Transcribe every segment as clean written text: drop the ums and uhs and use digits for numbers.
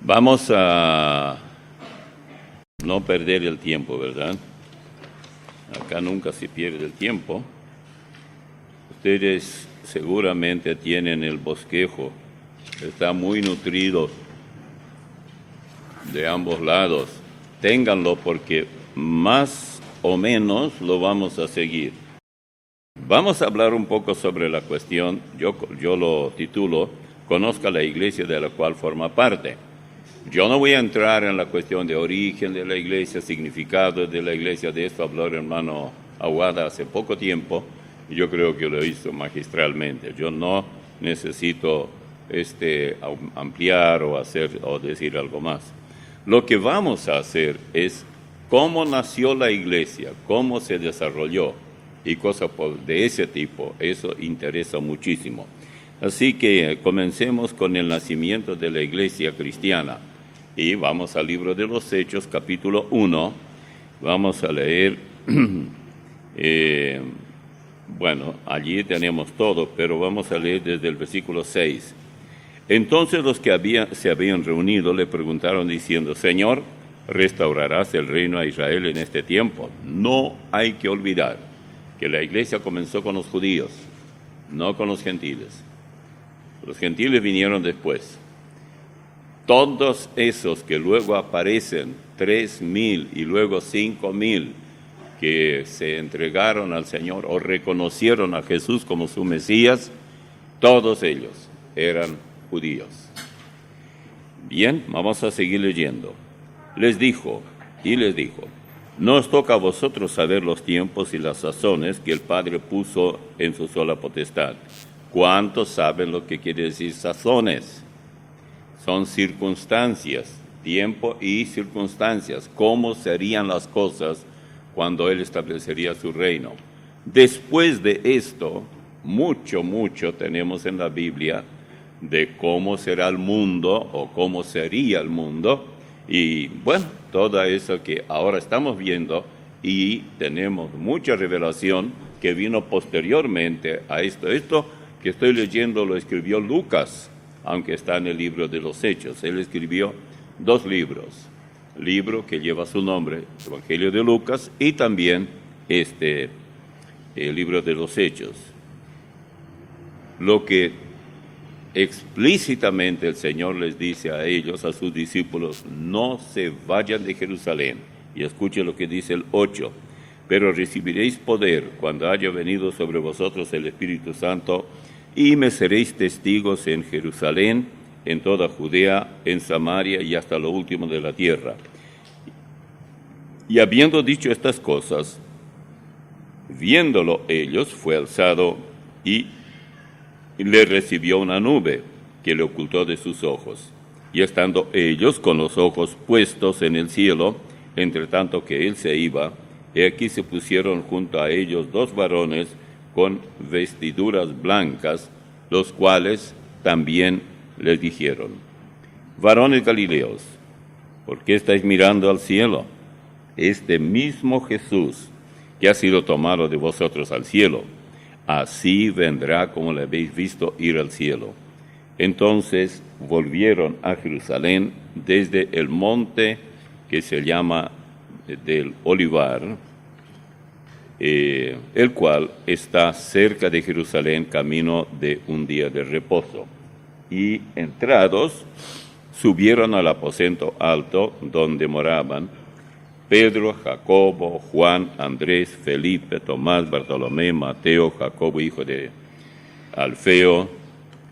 Vamos a no perder el tiempo, ¿verdad? Acá nunca se pierde el tiempo. Ustedes seguramente tienen el bosquejo, está muy nutrido de ambos lados. Ténganlo porque más o menos lo vamos a seguir. Vamos a hablar un poco sobre la cuestión, yo lo titulo, conozca la iglesia de la cual forma parte. Yo no voy a entrar en la cuestión de origen de la iglesia, significado de la iglesia, de esto habló el hermano Aguada hace poco tiempo, y yo creo que lo hizo magistralmente. Yo no necesito ampliar o decir algo más. Lo que vamos a hacer es cómo nació la iglesia, cómo se desarrolló y cosas de ese tipo. Eso interesa muchísimo. Así que comencemos con el nacimiento de la iglesia cristiana. Y vamos al libro de los Hechos, capítulo 1. Vamos a leer, allí tenemos todo, pero vamos a leer desde el versículo 6. Entonces los que se habían reunido le preguntaron diciendo: Señor, ¿restaurarás el reino a Israel en este tiempo? No hay que olvidar que la iglesia comenzó con los judíos, no con los gentiles. Los gentiles vinieron después. Todos esos que luego aparecen, 3,000 y luego 5,000, que se entregaron al Señor o reconocieron a Jesús como su Mesías, todos ellos eran judíos. Bien, vamos a seguir leyendo. Les dijo, no os toca a vosotros saber los tiempos y las sazones que el Padre puso en su sola potestad. ¿Cuántos saben lo que quiere decir sazones? Son circunstancias, tiempo y circunstancias. ¿Cómo serían las cosas cuando Él establecería su reino? Después de esto, mucho tenemos en la Biblia de cómo será el mundo o cómo sería el mundo. Y bueno, todo eso que ahora estamos viendo, y tenemos mucha revelación que vino posteriormente a esto. Esto que estoy leyendo lo escribió Lucas, aunque está en el libro de los Hechos. Él escribió 2 libros. Libro que lleva su nombre, Evangelio de Lucas, y también el libro de los Hechos. Lo que explícitamente el Señor les dice a ellos, a sus discípulos: no se vayan de Jerusalén. Y escuche lo que dice el 8. Pero recibiréis poder cuando haya venido sobre vosotros el Espíritu Santo, y me seréis testigos en Jerusalén, en toda Judea, en Samaria y hasta lo último de la tierra. Y habiendo dicho estas cosas, viéndolo ellos, fue alzado y le recibió una nube que le ocultó de sus ojos. Y estando ellos con los ojos puestos en el cielo, entre tanto que él se iba, he aquí se pusieron junto a ellos 2 varones con vestiduras blancas, los cuales también les dijeron: varones galileos, ¿por qué estáis mirando al cielo? Este mismo Jesús que ha sido tomado de vosotros al cielo, así vendrá como le habéis visto ir al cielo. Entonces volvieron a Jerusalén desde el monte que se llama del Olivar, el cual está cerca de Jerusalén, camino de un día de reposo. Y entrados, subieron al aposento alto donde moraban Pedro, Jacobo, Juan, Andrés, Felipe, Tomás, Bartolomé, Mateo, Jacobo, hijo de Alfeo,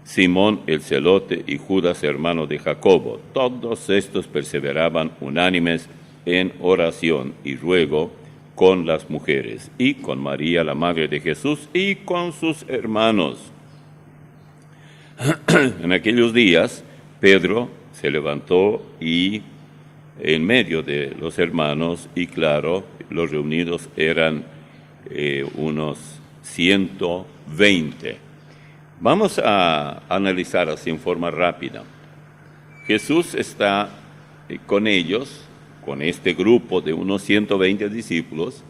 Simón el celote y Judas, hermano de Jacobo. Todos estos perseveraban unánimes en oración y ruego con las mujeres, y con María, la madre de Jesús, y con sus hermanos. En aquellos días, Pedro se levantó y en medio de los hermanos, y claro, los reunidos eran unos 120. Vamos a analizar así en forma rápida. Jesús está con ellos, con este grupo de unos 120 discípulos,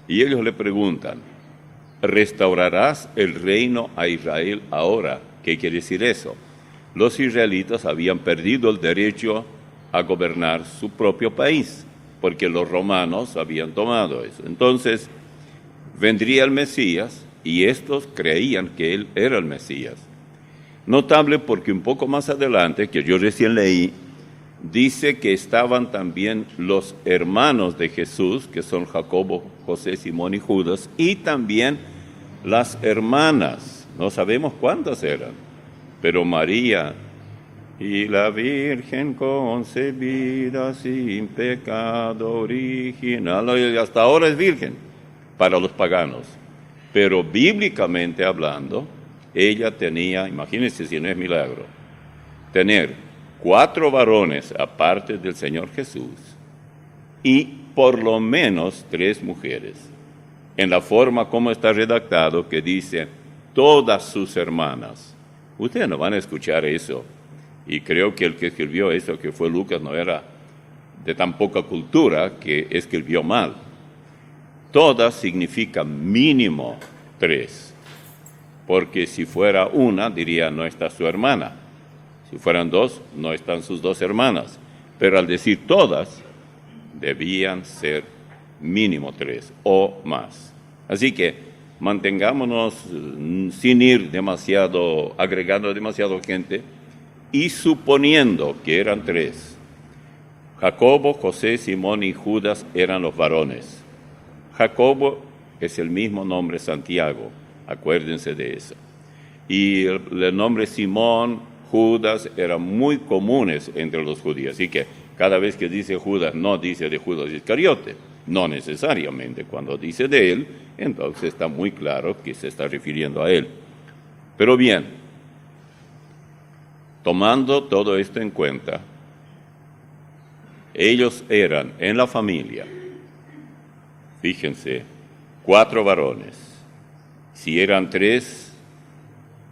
y ellos le preguntan: ¿restaurarás el reino a Israel ahora? ¿Qué quiere decir eso? Los israelitas habían perdido el derecho a gobernar su propio país, porque los romanos habían tomado eso. Entonces, vendría el Mesías, y estos creían que él era el Mesías. Notable porque un poco más adelante, que yo recién leí, dice que estaban también los hermanos de Jesús, que son Jacobo, José, Simón y Judas, y también las hermanas. No sabemos cuántas eran, pero María y la Virgen concebida sin pecado original, y hasta ahora es virgen para los paganos, pero bíblicamente hablando, ella tenía, imagínense si no es milagro, tener 4 varones aparte del Señor Jesús y por lo menos 3 mujeres. En la forma como está redactado, que dice todas sus hermanas. Ustedes no van a escuchar eso. Y creo que el que escribió eso, que fue Lucas, no era de tan poca cultura, que escribió mal. Todas significa mínimo 3. Porque si fuera una, diría, no está su hermana. Si fueran 2, no están sus 2 hermanas. Pero al decir todas, debían ser mínimo 3 o más. Así que mantengámonos sin ir demasiado, agregando demasiado gente, y suponiendo que eran 3. Jacobo, José, Simón y Judas eran los varones. Jacobo es el mismo nombre Santiago, acuérdense de eso. Y el nombre Simón, Judas, eran muy comunes entre los judíos. Así que cada vez que dice Judas, no dice de Judas Iscariote, no necesariamente. Cuando dice de él, entonces está muy claro que se está refiriendo a él. Pero bien, tomando todo esto en cuenta, ellos eran en la familia, fíjense, 4 varones. Si eran 3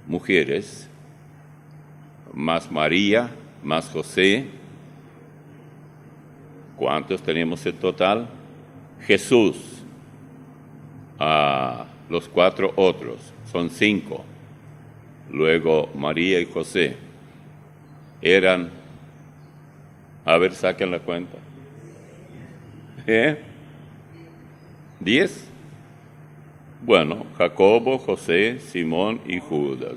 mujeres, más María, más José, ¿cuántos tenemos en total? Jesús, a los 4 otros, son 5. Luego María y José eran, a ver, saquen la cuenta. 10. Bueno, Jacobo, José, Simón y Judas.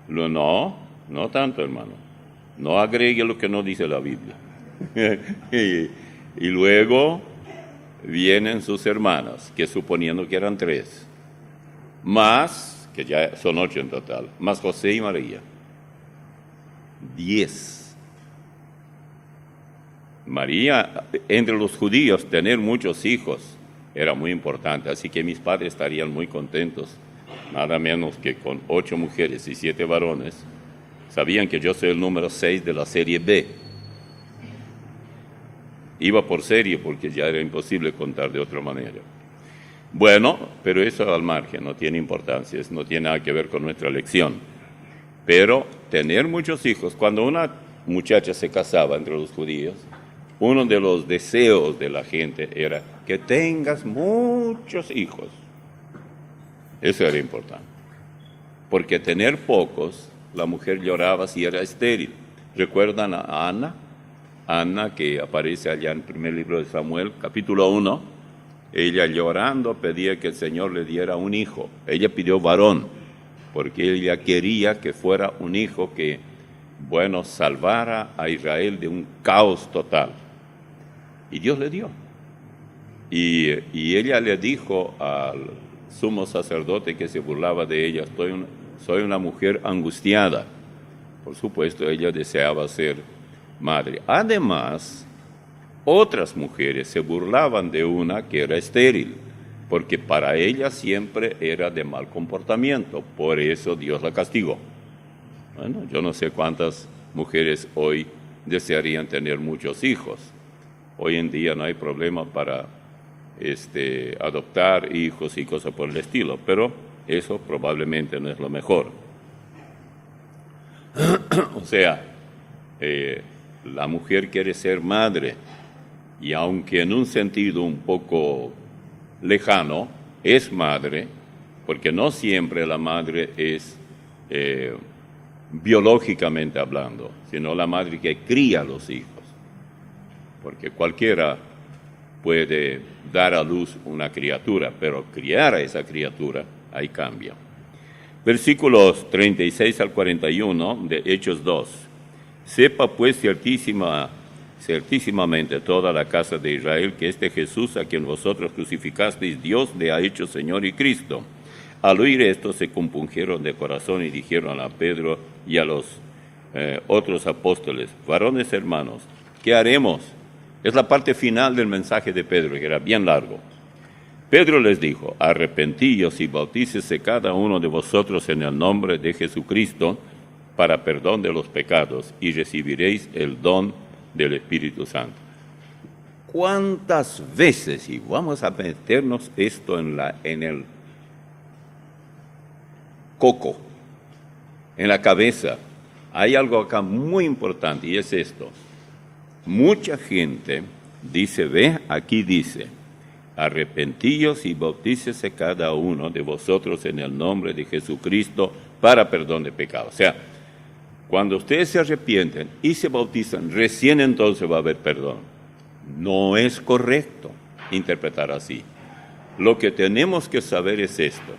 No tanto, hermano. No agregue lo que no dice la Biblia. y luego vienen sus hermanas, que suponiendo que eran 3, más, que ya son 8 en total, más José y María. 10. María, entre los judíos, tener muchos hijos era muy importante, así que mis padres estarían muy contentos, nada menos que con 8 mujeres y 7 varones. Sabían que yo soy el número 6 de la serie B. Iba por serie porque ya era imposible contar de otra manera. Bueno, pero eso al margen, no tiene importancia, no tiene nada que ver con nuestra lección. Pero tener muchos hijos, cuando una muchacha se casaba entre los judíos, uno de los deseos de la gente era que tengas muchos hijos. Eso era importante. Porque tener pocos, la mujer lloraba si era estéril. ¿Recuerdan a Ana? Ana, que aparece allá en el primer libro de Samuel, capítulo 1. Ella llorando pedía que el Señor le diera un hijo. Ella pidió varón, porque ella quería que fuera un hijo que, salvara a Israel de un caos total. Y Dios le dio. Y ella le dijo al sumo sacerdote que se burlaba de ella, soy una mujer angustiada. Por supuesto, ella deseaba ser madre. Además, otras mujeres se burlaban de una que era estéril, porque para ella siempre era de mal comportamiento. Por eso Dios la castigó. Bueno, yo no sé cuántas mujeres hoy desearían tener muchos hijos. Hoy en día no hay problema para adoptar hijos y cosas por el estilo, pero eso probablemente no es lo mejor. O sea, la mujer quiere ser madre, y aunque en un sentido un poco lejano, es madre, porque no siempre la madre es biológicamente hablando, sino la madre que cría a los hijos. porque cualquiera puede dar a luz una criatura, pero criar a esa criatura, ahí cambia. Versículos 36 al 41 de Hechos 2. Sepa pues ciertísimamente toda la casa de Israel que este Jesús a quien vosotros crucificasteis, Dios le ha hecho Señor y Cristo. Al oír esto se compungieron de corazón y dijeron a Pedro y a los otros apóstoles: varones hermanos, ¿qué haremos? Es la parte final del mensaje de Pedro, que era bien largo. Pedro les dijo: arrepentíos y bautícese cada uno de vosotros en el nombre de Jesucristo para perdón de los pecados, y recibiréis el don del Espíritu Santo. ¿Cuántas veces, y vamos a meternos esto en el coco, en la cabeza, hay algo acá muy importante, y es esto. Mucha gente dice, aquí dice, arrepentíos y bautícese cada uno de vosotros en el nombre de Jesucristo para perdón de pecados. O sea, cuando ustedes se arrepienten y se bautizan, recién entonces va a haber perdón. No es correcto interpretar así. Lo que tenemos que saber es esto.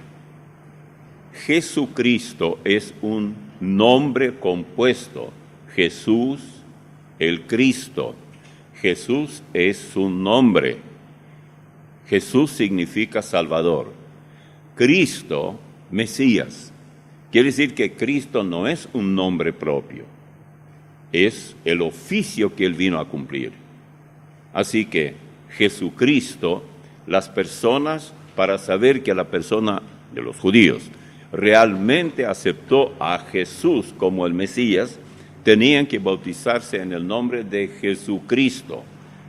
Jesucristo es un nombre compuesto. Jesús, el Cristo. Jesús es un nombre. Jesús significa Salvador. Cristo, Mesías. Quiere decir que Cristo no es un nombre propio. Es el oficio que Él vino a cumplir. Así que Jesucristo, las personas, para saber que la persona de los judíos realmente aceptó a Jesús como el Mesías, tenían que bautizarse en el nombre de Jesucristo.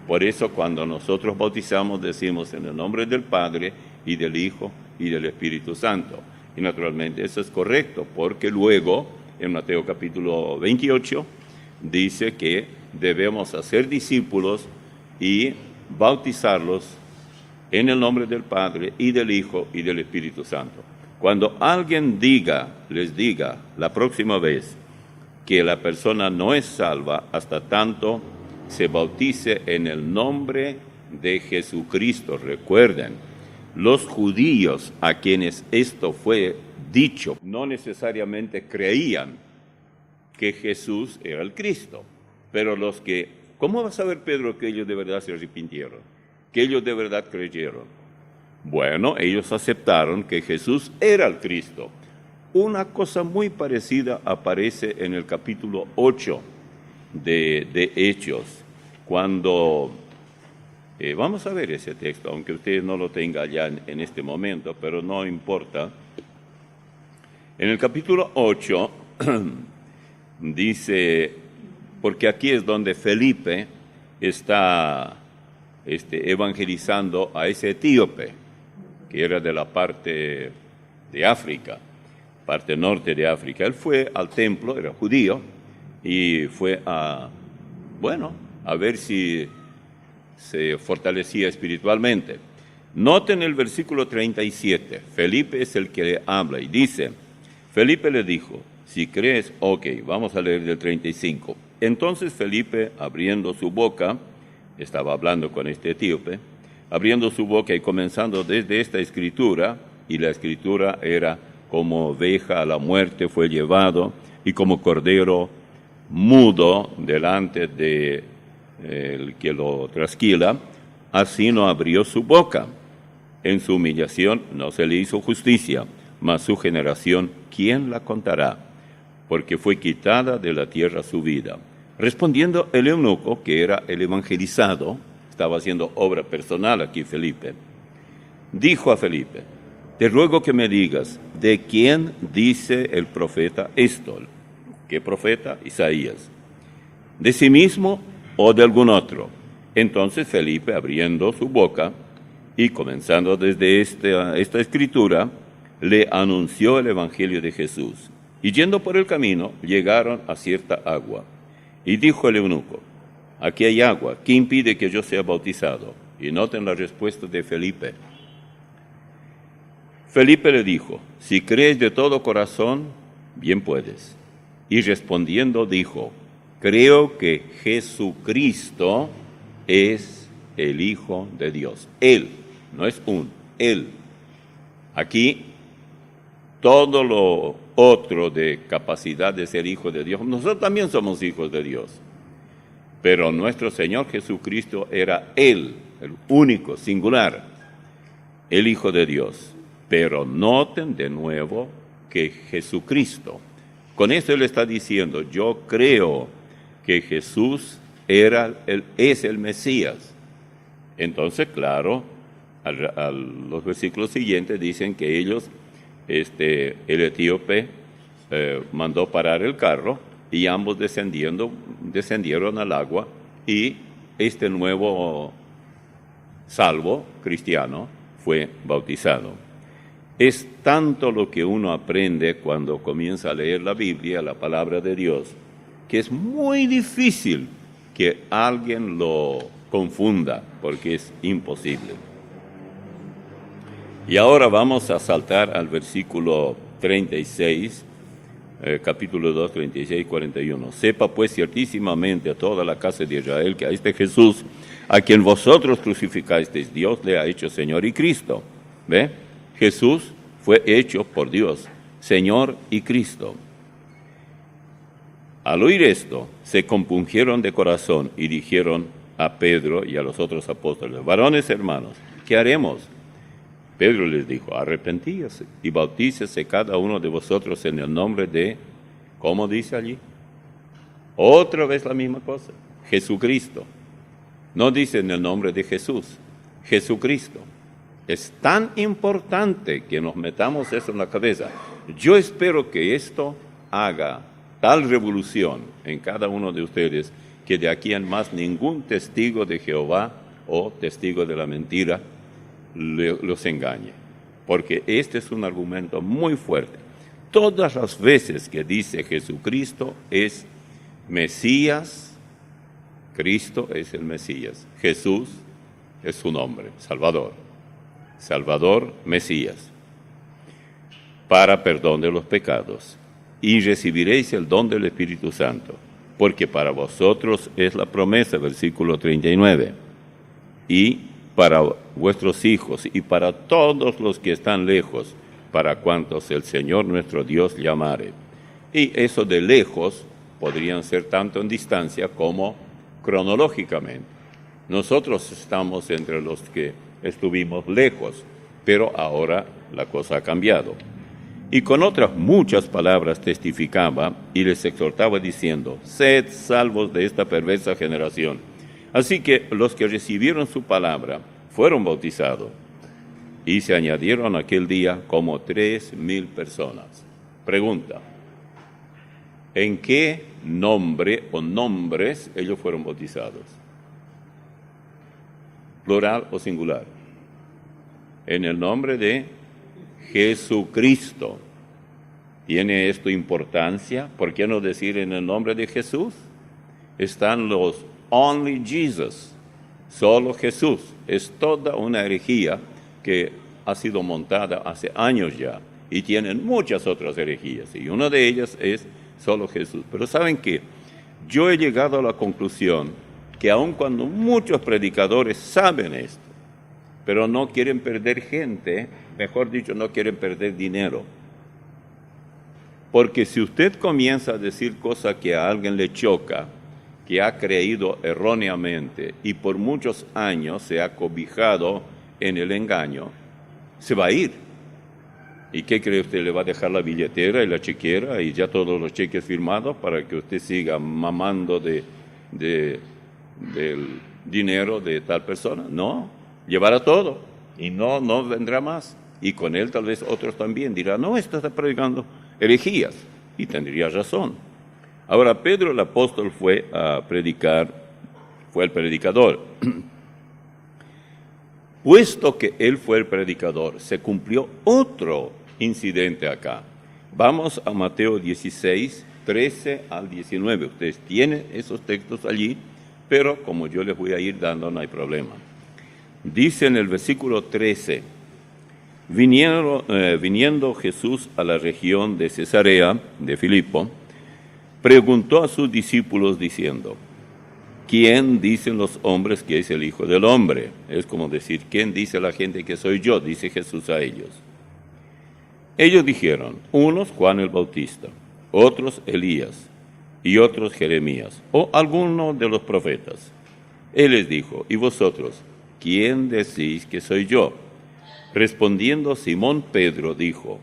Por eso cuando nosotros bautizamos decimos en el nombre del Padre y del Hijo y del Espíritu Santo. Y naturalmente eso es correcto, porque luego en Mateo capítulo 28 dice que debemos hacer discípulos y bautizarlos en el nombre del Padre y del Hijo y del Espíritu Santo. Cuando alguien les diga la próxima vez que la persona no es salva hasta tanto se bautice en el nombre de Jesucristo, recuerden, los judíos a quienes esto fue dicho no necesariamente creían que Jesús era el Cristo, pero los que, ¿cómo va a saber Pedro que ellos de verdad se arrepintieron? Que ellos de verdad creyeron. Bueno, ellos aceptaron que Jesús era el Cristo. Una cosa muy parecida aparece en el capítulo 8 de Hechos, cuando, vamos a ver ese texto, aunque ustedes no lo tengan ya en este momento, pero no importa. En el capítulo 8 dice, porque aquí es donde Felipe está evangelizando a ese etíope, que era de la parte de África, parte norte de África. Él fue al templo, era judío, y fue a ver si se fortalecía espiritualmente. Noten el versículo 37, Felipe es el que le habla y dice, Felipe le dijo, si crees, vamos a leer del 35. Entonces Felipe, abriendo su boca, estaba hablando con este etíope, abriendo su boca y comenzando desde esta escritura, y la escritura era, como oveja a la muerte fue llevado, y como cordero mudo delante de el que lo trasquila, así no abrió su boca. En su humillación no se le hizo justicia, mas su generación, ¿quién la contará? Porque fue quitada de la tierra su vida. Respondiendo el eunuco, que era el evangelizado, estaba haciendo obra personal aquí Felipe, dijo a Felipe, te ruego que me digas, ¿de quién dice el profeta esto? ¿Qué profeta? Isaías. ¿De sí mismo o de algún otro? Entonces Felipe, abriendo su boca y comenzando desde esta escritura, le anunció el evangelio de Jesús. Y yendo por el camino, llegaron a cierta agua. Y dijo el eunuco, aquí hay agua, ¿qué impide que yo sea bautizado? Y noten la respuesta de Felipe. Felipe le dijo, si crees de todo corazón, bien puedes. Y respondiendo dijo, creo que Jesucristo es el Hijo de Dios. Él, no es Él. Aquí, todo lo otro de capacidad de ser hijo de Dios, nosotros también somos hijos de Dios. Pero nuestro Señor Jesucristo era Él, el único, singular, el Hijo de Dios. Pero noten de nuevo que Jesucristo, con esto Él está diciendo, yo creo que Jesús es el Mesías. Entonces, claro, los versículos siguientes dicen que ellos, el etíope mandó parar el carro y ambos descendieron al agua y este nuevo salvo cristiano fue bautizado. Es tanto lo que uno aprende cuando comienza a leer la Biblia, la palabra de Dios, que es muy difícil que alguien lo confunda, porque es imposible. Y ahora vamos a saltar al versículo 36, capítulo 2, 36 y 41. Sepa pues ciertísimamente a toda la casa de Israel que a este Jesús, a quien vosotros crucificasteis, Dios le ha hecho Señor y Cristo. ¿Ve? Jesús fue hecho por Dios, Señor y Cristo. Al oír esto, se compungieron de corazón y dijeron a Pedro y a los otros apóstoles, varones hermanos, ¿qué haremos? Pedro les dijo, arrepentíase y bautícese cada uno de vosotros en el nombre de, ¿cómo dice allí? Otra vez la misma cosa, Jesucristo. No dice en el nombre de Jesús, Jesucristo. Es tan importante que nos metamos eso en la cabeza. Yo espero que esto haga tal revolución en cada uno de ustedes que de aquí en más ningún testigo de Jehová o testigo de la mentira los engañe, porque este es un argumento muy fuerte. Todas las veces que dice Jesucristo es Mesías, Cristo es el Mesías, Jesús es su nombre, Salvador, Mesías, para perdón de los pecados, y recibiréis el don del Espíritu Santo, porque para vosotros es la promesa, versículo 39, y para vuestros hijos y para todos los que están lejos, para cuantos el Señor nuestro Dios llamare. Y eso de lejos podrían ser tanto en distancia como cronológicamente. Nosotros estamos entre los que estuvimos lejos, pero ahora la cosa ha cambiado. Y con otras muchas palabras testificaba y les exhortaba diciendo, sed salvos de esta perversa generación. Así que los que recibieron su palabra fueron bautizados y se añadieron aquel día como 3,000 personas. Pregunta, ¿en qué nombre o nombres ellos fueron bautizados? ¿Plural o singular? En el nombre de Jesucristo. ¿Tiene esto importancia? ¿Por qué no decir en el nombre de Jesús? Están los Only Jesus, solo Jesús. Es toda una herejía que ha sido montada hace años ya y tienen muchas otras herejías y una de ellas es solo Jesús. Pero ¿saben qué? Yo he llegado a la conclusión que aun cuando muchos predicadores saben esto, pero no quieren perder gente, mejor dicho, no quieren perder dinero. Porque si usted comienza a decir cosas que a alguien le choca, que ha creído erróneamente y por muchos años se ha cobijado en el engaño, se va a ir. ¿Y qué cree usted? ¿Le va a dejar la billetera y la chequera y ya todos los cheques firmados para que usted siga mamando del dinero de tal persona? No, llevará todo y no vendrá más. Y con él tal vez otros también dirán, no, esto está predicando herejías. Y tendría razón. Ahora, Pedro el apóstol fue a predicar, fue el predicador. Puesto que él fue el predicador, se cumplió otro incidente acá. Vamos a Mateo 16, 13 al 19. Ustedes tienen esos textos allí, pero como yo les voy a ir dando, no hay problema. Dice en el versículo 13, viniendo Jesús a la región de Cesarea de Filipo, preguntó a sus discípulos diciendo, ¿quién dicen los hombres que es el Hijo del Hombre? Es como decir, ¿quién dice la gente que soy yo? Dice Jesús a ellos. Ellos dijeron, unos Juan el Bautista, otros Elías y otros Jeremías, o alguno de los profetas. Él les dijo, ¿y vosotros, quién decís que soy yo? Respondiendo Simón Pedro dijo,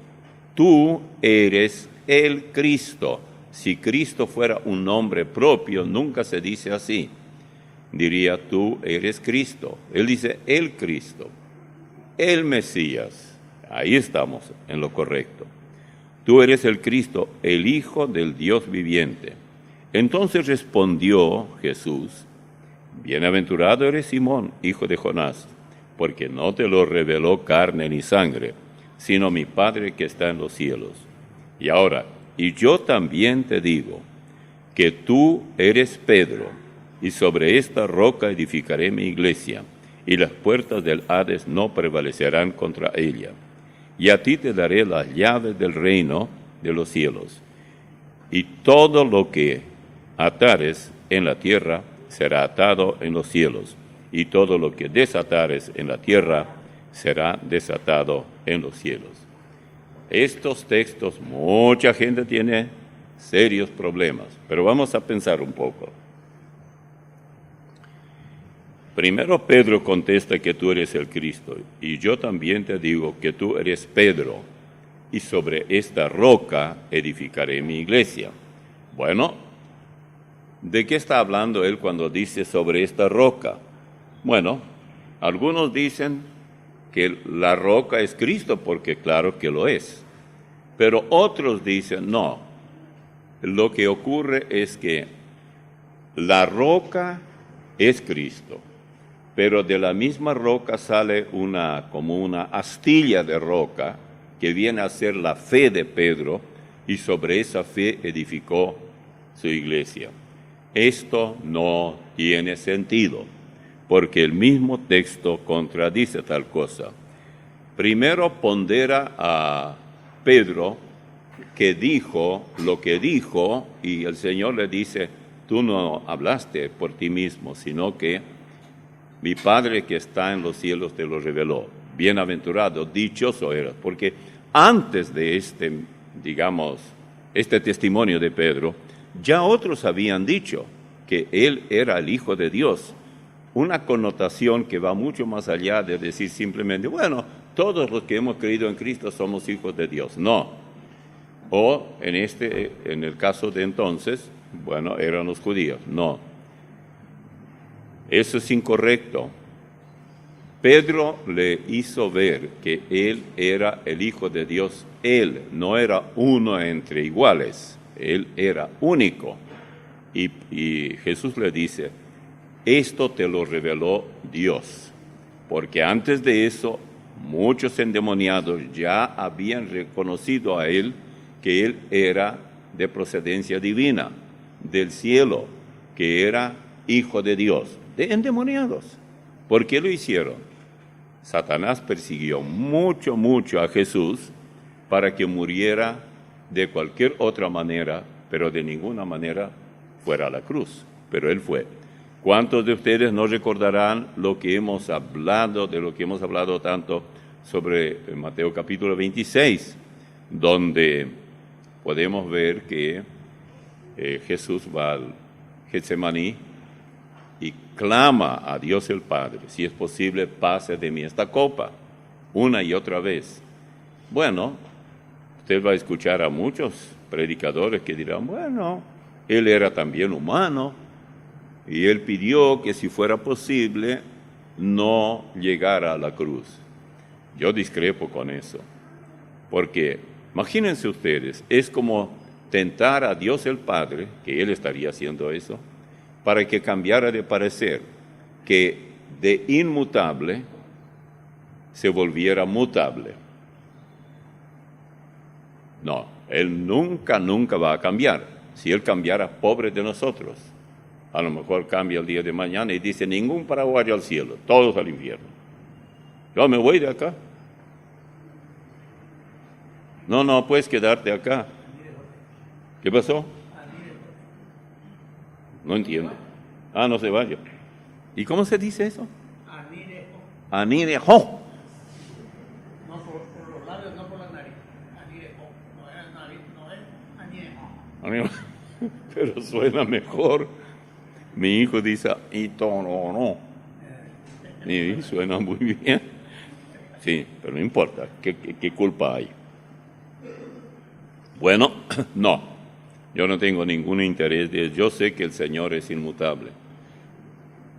tú eres el Cristo. Si Cristo fuera un nombre propio, nunca se dice así. Diría, tú eres Cristo. Él dice, el Cristo, el Mesías. Ahí estamos en lo correcto. Tú eres el Cristo, el Hijo del Dios viviente. Entonces respondió Jesús, bienaventurado eres Simón, hijo de Jonás, porque no te lo reveló carne ni sangre, sino mi Padre que está en los cielos. Y ahora, y yo también te digo, que tú eres Pedro, y sobre esta roca edificaré mi iglesia, y las puertas del Hades no prevalecerán contra ella. Y a ti te daré las llaves del reino de los cielos. Y todo lo que atares en la tierra será atado en los cielos, y todo lo que desatares en la tierra será desatado en los cielos. Estos textos, mucha gente tiene serios problemas, pero vamos a pensar un poco. Primero Pedro contesta que tú eres el Cristo, y yo también te digo que tú eres Pedro, y sobre esta roca edificaré mi iglesia. Bueno, ¿de qué está hablando él cuando dice sobre esta roca? Bueno, algunos dicen que la roca es Cristo, porque claro que lo es. Pero otros dicen, no, lo que ocurre es que la roca es Cristo, pero de la misma roca sale como una astilla de roca que viene a ser la fe de Pedro, y sobre esa fe edificó su iglesia. Esto no tiene sentido, porque el mismo texto contradice tal cosa. Primero pondera a Pedro, que dijo lo que dijo, y el Señor le dice, tú no hablaste por ti mismo, sino que mi Padre que está en los cielos te lo reveló. Bienaventurado, dichoso eras, porque antes de este testimonio de Pedro, ya otros habían dicho que él era el Hijo de Dios. Una connotación que va mucho más allá de decir simplemente, bueno, todos los que hemos creído en Cristo somos hijos de Dios. No. O en el caso de entonces, bueno, eran los judíos. No. Eso es incorrecto. Pedro le hizo ver que él era el Hijo de Dios. Él no era uno entre iguales. Él era único. Y Jesús le dice, esto te lo reveló Dios. Porque antes de eso, muchos endemoniados ya habían reconocido a él que él era de procedencia divina, del cielo, que era Hijo de Dios, de endemoniados. ¿Por qué lo hicieron? Satanás persiguió mucho a Jesús para que muriera de cualquier otra manera, pero de ninguna manera fuera a la cruz. Pero él fue. ¿Cuántos de ustedes no recordarán lo que hemos hablado, de lo que hemos hablado tanto sobre Mateo capítulo 26, donde podemos ver que Jesús va al Getsemaní y clama a Dios el Padre, si es posible, pase de mí esta copa, una y otra vez. Bueno, usted va a escuchar a muchos predicadores que dirán, bueno, él era también humano, y él pidió que si fuera posible no llegara a la cruz. Yo discrepo con eso, porque imagínense ustedes, es como tentar a Dios el Padre, que él estaría haciendo eso, para que cambiara de parecer, que de inmutable se volviera mutable. No, él nunca va a cambiar. Si él cambiara, pobre de nosotros. A lo mejor cambia el día de mañana y dice, ningún paraguayo al cielo, todos al infierno. Yo me voy de acá. No, puedes quedarte acá. ¿Qué pasó? No entiendo. Ah, no se vaya. ¿Y cómo se dice eso? Anirejo. Anirejo. No por los labios, no por la nariz. Anirejo. No es nariz, no es anirejo. Pero suena mejor. Mi hijo dice itorono. Y suena muy bien. Sí, pero no importa. ¿Qué culpa hay? Bueno, no. Yo no tengo ningún interés de eso. Yo sé que el Señor es inmutable.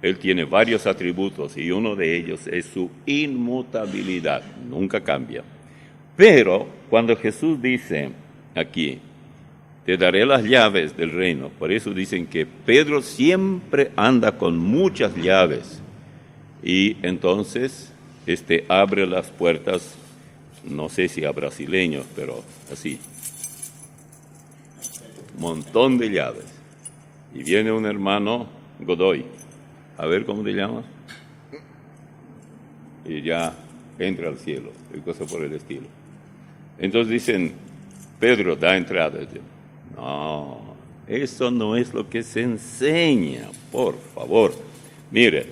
Él tiene varios atributos y uno de ellos es su inmutabilidad. Nunca cambia. Pero cuando Jesús dice aquí, te daré las llaves del reino. Por eso dicen que Pedro siempre anda con muchas llaves. Y entonces abre las puertas, no sé si a brasileños, pero así. Un montón de llaves. Y viene un hermano Godoy. A ver cómo te llamas. Y ya entra al cielo. Y cosas por el estilo. Entonces dicen, Pedro, da entrada. No, eso no es lo que se enseña, por favor. Mire,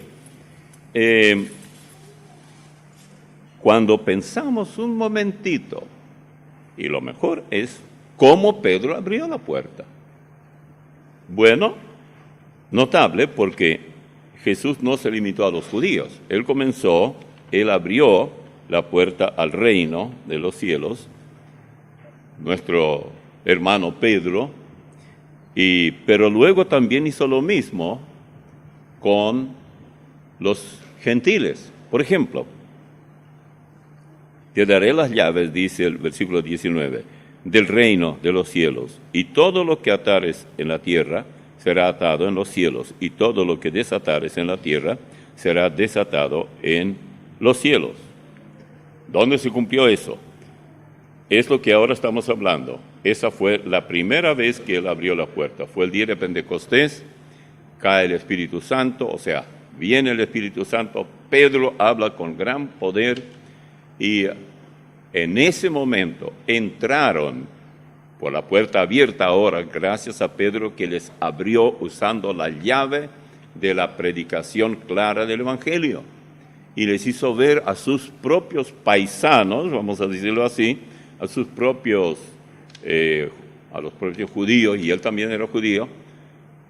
cuando pensamos un momentito, y lo mejor es cómo Pedro abrió la puerta. Bueno, notable porque Jesús no se limitó a los judíos. Él abrió la puerta al reino de los cielos, nuestro hermano Pedro, pero luego también hizo lo mismo con los gentiles. Por ejemplo, te daré las llaves, dice el versículo 19, del reino de los cielos, y todo lo que atares en la tierra será atado en los cielos, y todo lo que desatares en la tierra será desatado en los cielos. ¿Dónde se cumplió eso? Es lo que ahora estamos hablando. Esa fue la primera vez que Él abrió la puerta. Fue el día de Pentecostés, cae el Espíritu Santo, o sea, viene el Espíritu Santo, Pedro habla con gran poder y en ese momento entraron por la puerta abierta ahora, gracias a Pedro que les abrió usando la llave de la predicación clara del Evangelio. Y les hizo ver a sus propios paisanos, vamos a decirlo así, a los propios judíos, y él también era judío.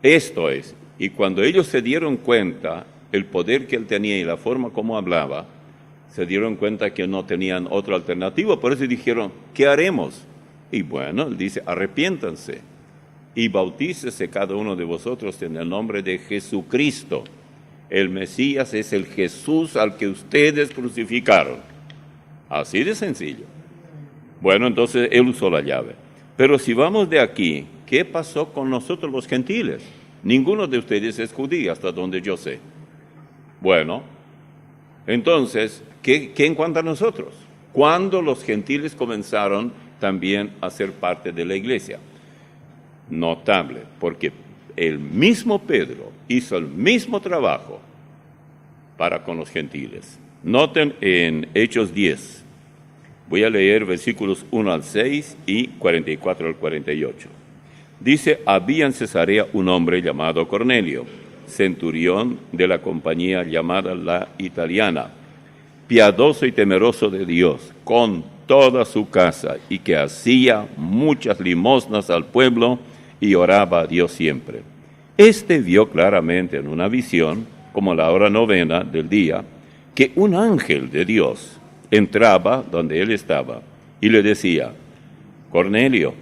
Esto es, y cuando ellos se dieron cuenta el poder que él tenía y la forma como hablaba, se dieron cuenta que no tenían otra alternativa, por eso dijeron, ¿qué haremos? Y bueno, él dice, arrepiéntanse y bautícese cada uno de vosotros en el nombre de Jesucristo. El Mesías es el Jesús al que ustedes crucificaron. Así de sencillo. Bueno, entonces él usó la llave. Pero si vamos de aquí, ¿qué pasó con nosotros los gentiles? Ninguno de ustedes es judío, hasta donde yo sé. Bueno, entonces, ¿qué en cuanto a nosotros? ¿Cuándo los gentiles comenzaron también a ser parte de la iglesia? Notable, porque el mismo Pedro hizo el mismo trabajo para con los gentiles. Noten en Hechos 10, voy a leer versículos 1 al 6 y 44 al 48. Dice, había en Cesarea un hombre llamado Cornelio, centurión de la compañía llamada la Italiana, piadoso y temeroso de Dios, con toda su casa, y que hacía muchas limosnas al pueblo y oraba a Dios siempre. Este vio claramente en una visión, como la hora novena del día, que un ángel de Dios entraba donde él estaba y le decía, Cornelio.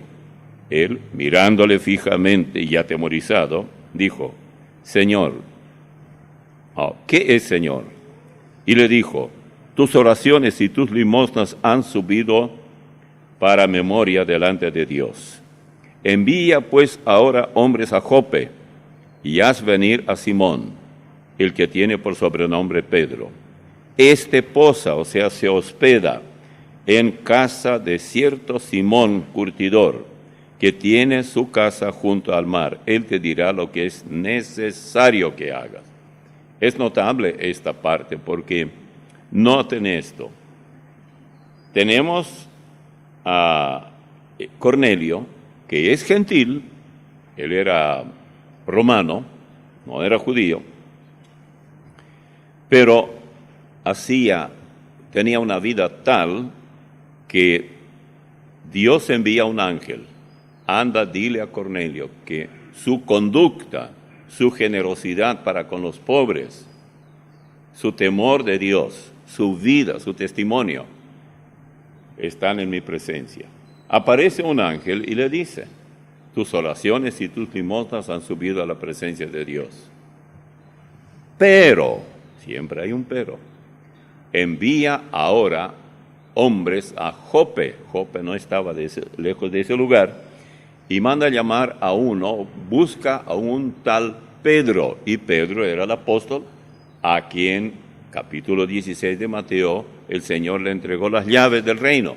Él, mirándole fijamente y atemorizado, dijo, Señor. ¿Qué es Señor? Y le dijo, tus oraciones y tus limosnas han subido para memoria delante de Dios. Envía pues ahora hombres a Jope y haz venir a Simón, el que tiene por sobrenombre Pedro. Posa, o sea, se hospeda en casa de cierto Simón curtidor, que tiene su casa junto al mar. Él te dirá lo que es necesario que hagas. Es notable esta parte porque noten esto. Tenemos a Cornelio, que es gentil, él era romano, no era judío, pero tenía una vida tal que Dios envía un ángel. Anda, dile a Cornelio que su conducta, su generosidad para con los pobres, su temor de Dios, su vida, su testimonio, están en mi presencia. Aparece un ángel y le dice: tus oraciones y tus limosnas han subido a la presencia de Dios. Pero, siempre hay un pero, envía ahora hombres a Jope. Jope no estaba lejos de ese lugar, y manda llamar a uno, busca a un tal Pedro, y Pedro era el apóstol a quien, capítulo 16 de Mateo, el Señor le entregó las llaves del reino.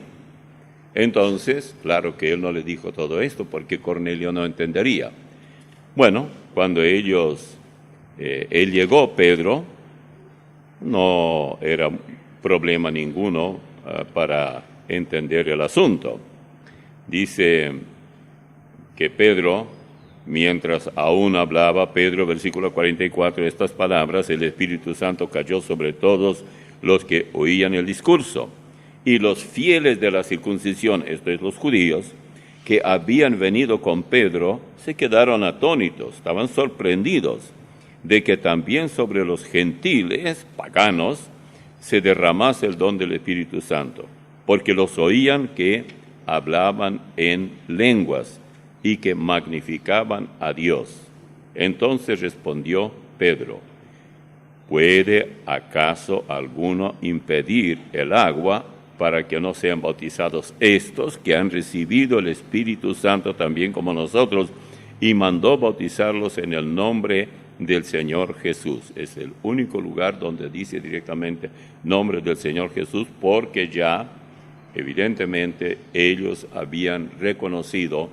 Entonces, claro que él no le dijo todo esto, porque Cornelio no entendería. Bueno, cuando él llegó, Pedro, no era problema ninguno para entender el asunto. Dice que Pedro, mientras aún hablaba, Pedro, versículo 44, estas palabras, el Espíritu Santo cayó sobre todos los que oían el discurso. Y los fieles de la circuncisión, esto es, los judíos, que habían venido con Pedro, se quedaron atónitos, estaban sorprendidos de que también sobre los gentiles paganos se derramase el don del Espíritu Santo, porque los oían que hablaban en lenguas y que magnificaban a Dios. Entonces respondió Pedro: ¿puede acaso alguno impedir el agua para que no sean bautizados estos que han recibido el Espíritu Santo también como nosotros? Y mandó bautizarlos en el nombre del Señor Jesús. Es el único lugar donde dice directamente nombre del Señor Jesús, porque ya evidentemente ellos habían reconocido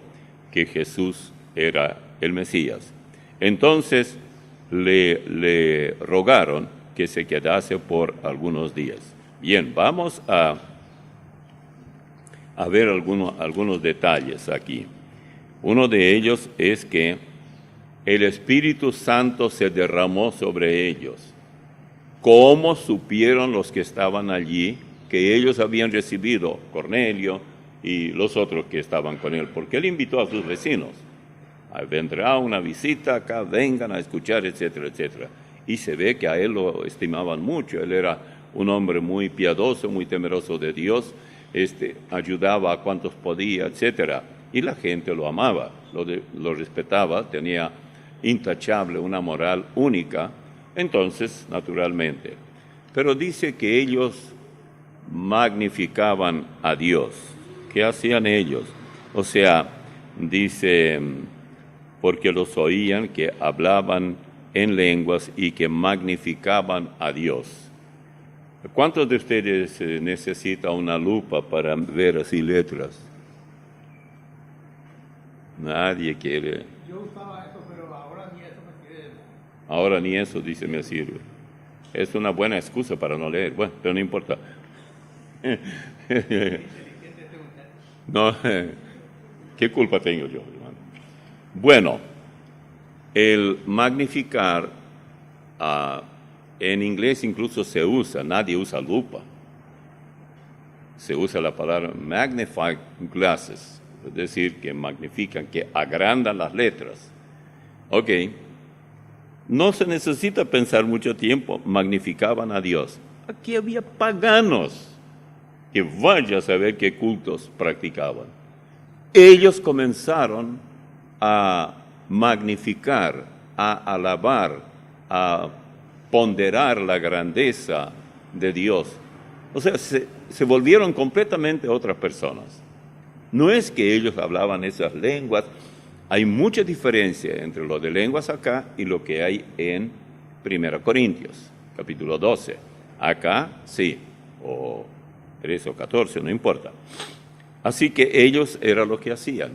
que Jesús era el Mesías. Entonces le rogaron que se quedase por algunos días. Bien, vamos a ver algunos detalles aquí. Uno de ellos es que el Espíritu Santo se derramó sobre ellos. ¿Cómo supieron los que estaban allí que ellos habían recibido, Cornelio y los otros que estaban con él? Porque él invitó a sus vecinos: vendrá una visita acá, vengan a escuchar, etcétera, etcétera. Y se ve que a él lo estimaban mucho. Él era un hombre muy piadoso, muy temeroso de Dios, ayudaba a cuantos podía, etcétera. Y la gente lo amaba, lo respetaba, tenía intachable, una moral única. Entonces, naturalmente. Pero dice que ellos magnificaban a Dios. ¿Qué hacían ellos? O sea, dice, porque los oían que hablaban en lenguas y que magnificaban a Dios. ¿Cuántos de ustedes necesitan una lupa para ver así letras? Nadie quiere. Yo usaba eso, pero ahora ni eso me sirve. Ahora ni eso, dice, me sirve. Es una buena excusa para no leer. Bueno, pero no importa. No, ¿qué culpa tengo yo, hermano? Bueno, el magnificar, en inglés incluso se usa, nadie usa lupa. Se usa la palabra magnify glasses, es decir, que magnifican, que agrandan las letras. Ok, no se necesita pensar mucho tiempo, magnificaban a Dios. Aquí había paganos que vaya a saber qué cultos practicaban. Ellos comenzaron a magnificar, a alabar, a ponderar la grandeza de Dios. O sea, se volvieron completamente otras personas. No es que ellos hablaban esas lenguas. Hay mucha diferencia entre lo de lenguas acá y lo que hay en 1 Corintios, capítulo 12. Acá sí, o 13 o 14, no importa. Así que ellos era lo que hacían,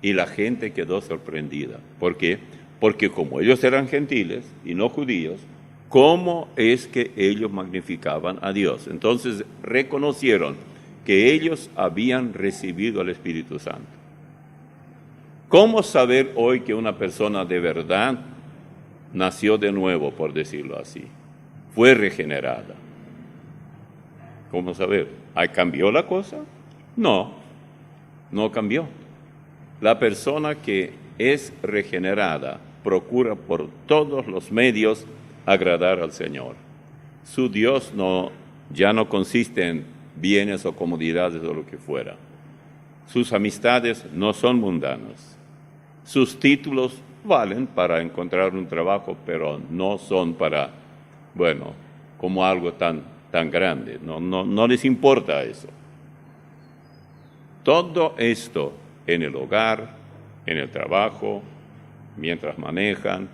y la gente quedó sorprendida. ¿Por qué? Porque como ellos eran gentiles y no judíos, ¿cómo es que ellos magnificaban a Dios? Entonces reconocieron que ellos habían recibido el Espíritu Santo. ¿Cómo saber hoy que una persona de verdad nació de nuevo, por decirlo así. Fue regenerada. ¿Cómo saber? ¿Cambió la cosa? No, no cambió. La persona que es regenerada procura por todos los medios agradar al Señor. Su Dios ya no consiste en bienes o comodidades o lo que fuera. Sus amistades no son mundanas. Sus títulos valen para encontrar un trabajo, pero no son para, como algo tan grande. No les importa eso. Todo esto en el hogar, en el trabajo, mientras manejan,